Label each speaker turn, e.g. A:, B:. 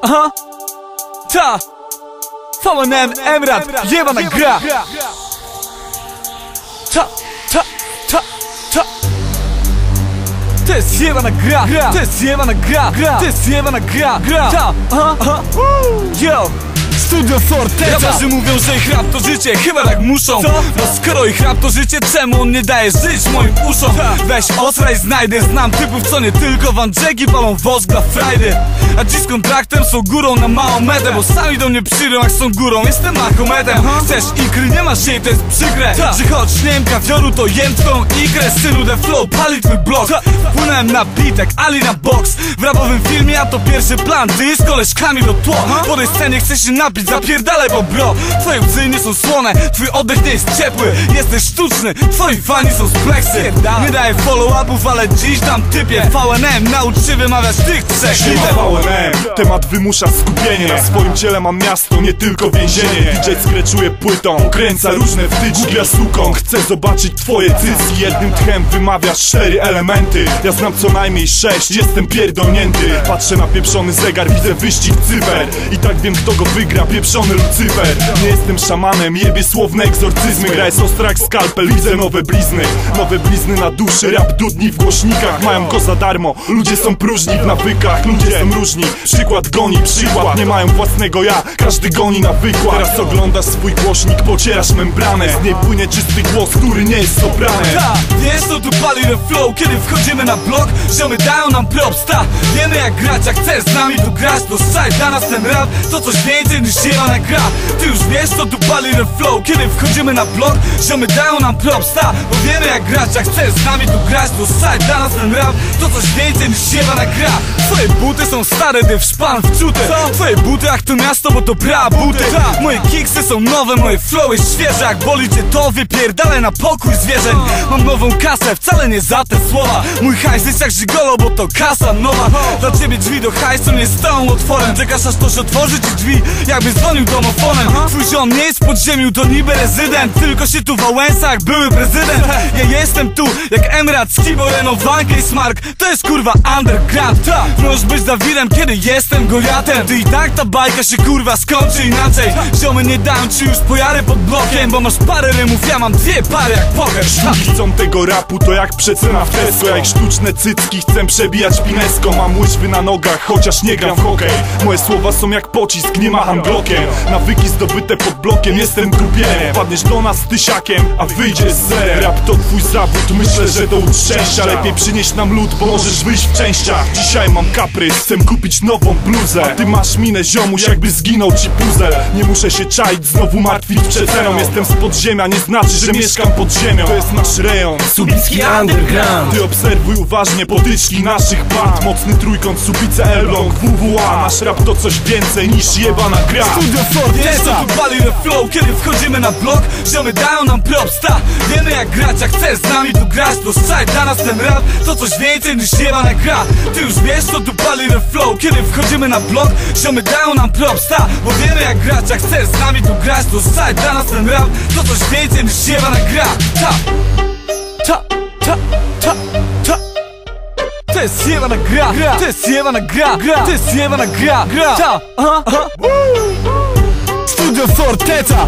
A: Aha. Ta. VNM, Emrat, jebana gra. Ta. To jest jebana gra. To jest jebana gra. To jest jebana gra. Ta. Aha. Yo. Studio Forteza. Raperzy mówią, że ich rap to życie, chyba tak muszą. No skoro ich rap to życie, czemu on nie daje żyć moim uszom? Weź osraj, znajdę. Znam typów, co nie tylko Wandrzegi palą wosk dla frajdy. A dziś z kontraktem są górą na małą metę, bo sami do mnie przyjdą jak są górą. Jestem Mahometem. Chcesz ikry, nie masz jej, to jest przykre. Że choć nie jem kawioru, to jem twoją ikrę. Synu, the flow pali twój blok. Wpłynąłem na bitek, Ali na box. W rapowym filmie, a to pierwszy plan. Ty z koleżkami do tło. Po tej scenie chcesz się napić, zapierdalaj, bo bro, twoje łzy nie są słone, twój oddech nie jest ciepły, jesteś sztuczny, twoi fani są z pleksy. Nie daję follow-upów, ale dziś dam typie. VNM, naucz się wymawiać tych trzech liter.
B: VNM, temat wymusza skupienie. Na swoim ciele mam miasto, nie tylko więzienie. DJ skreczuje płytą, kręca różne wtyczki. Głupia suką, chcę zobaczyć twoje cycki. Jednym tchem wymawiasz 4 elementy. Ja znam co najmniej 6, jestem pierdolnięty. Patrzę na pieprzony zegar, widzę wyścig cyfer. I tak wiem, kto go wygra, pieprzony Lucyfer. Nie jestem szamanem, jebie słowne egzorcyzmy. Gra jest ostra jak skalpel, widzę nowe blizny na duszy. Rap dudni w głośnikach, mają go za darmo. Ludzie są próżni w nawykach, ludzie są różni. Przykład goni przykład, nie mają własnego ja, każdy goni na wykład. Teraz oglądasz swój głośnik, pocierasz membranę. Z niej płynie czysty głos, który nie jest sopranem.
A: Wiesz, to tu pali the flow, kiedy wchodzimy na blok. Ziomy dają nam props, wiemy jak grać. Jak chcesz z nami tu grać, to strzelaj dla nas ten rap. To coś więcej niż jebana gra. Ty już wiesz, co tu pali the flow, kiedy wchodzimy na blok. Ziomy dają nam props, bo wiemy jak grać. Jak chcesz z nami tu grać, to strzelaj dla nas ten rap. To coś więcej niż jebana gra. Twoje buty są stare, ty w szpan wczuty. Twoje buty jak to miasto, bo to pra buty. Moje kiksy są nowe, moje flow jest świeże. Jak boli cię to, wypierdalaj na pokój zwierzeń. Mam nową kasę, wcale nie za te słowa. Mój hajs jest jak żygolo, bo to kasa nowa. Dla ciebie drzwi do hajsu nie stoją otworem. Czekasz aż ktoś otworzy ci drzwi, jakby dzwonił domofonem. Twój ziom nie jest pod ziemią, to niby rezydent. Tylko się tu wałęsa jak były prezydent. Ja jestem tu jak Emrat, Skibo, Renault, Wankę i Smark. To jest kurwa underground. Możesz być Dawidem, kiedy jestem Goliatem. Ty i tak ta bajka się kurwa skończy inaczej. Ziomy nie dają ci już pojary pod blokiem, bo masz parę rymów, ja mam 2 pary jak poker.
B: Sztuki chcą tego rapu, to jak przecena w Tesco. Jak sztuczne cycki chcę przebijać pineską. Mam łyżwy na nogach, chociaż nie gram w hokej. Moje słowa są jak pocisk, nie macham blokiem. Nawyki zdobyte pod blokiem, jestem grubierem. Padniesz do nas tysiakiem, a wyjdziesz z zerem. Rap to twój zawód, myślę, że to łód szczęścia. Lepiej przynieść nam lód, bo możesz wyjść w częściach. Dzisiaj mam kaprys, chcę kupić nową bluzę. A ty masz minę ziomuś, jakby zginął ci puzel. Nie muszę się czaić, znowu martwić przeceną. Jestem z podziemia, nie znaczy, że mieszkam pod ziemią. To jest nasz rejon,
A: Subicki underground.
B: Ty obserwuj uważnie potyczki naszych band. Mocny trójkąt, Subice, Elbląg, WWA. Nasz rap to coś więcej niż jebana gra.
A: Studio Forteza. Tu pali the flow, kiedy wchodzimy na blok. Ziomy dają nam props, wiemy jak grać. Jak chcesz z nami tu grać, to strzelaj dla nas ten rap. To coś więcej niż jebana gra. Ty już wiesz, co tu pali the flow, kiedy wchodzimy na blok. Ziomy dają nam props, bo wiemy jak grać. Jak chcesz z nami tu grać, to strzelaj dla nas ten rap. To coś więcej niż jebana gra. To jest jebana gra. To jest jebana gra. To jest jebana gra. Studio Forteza.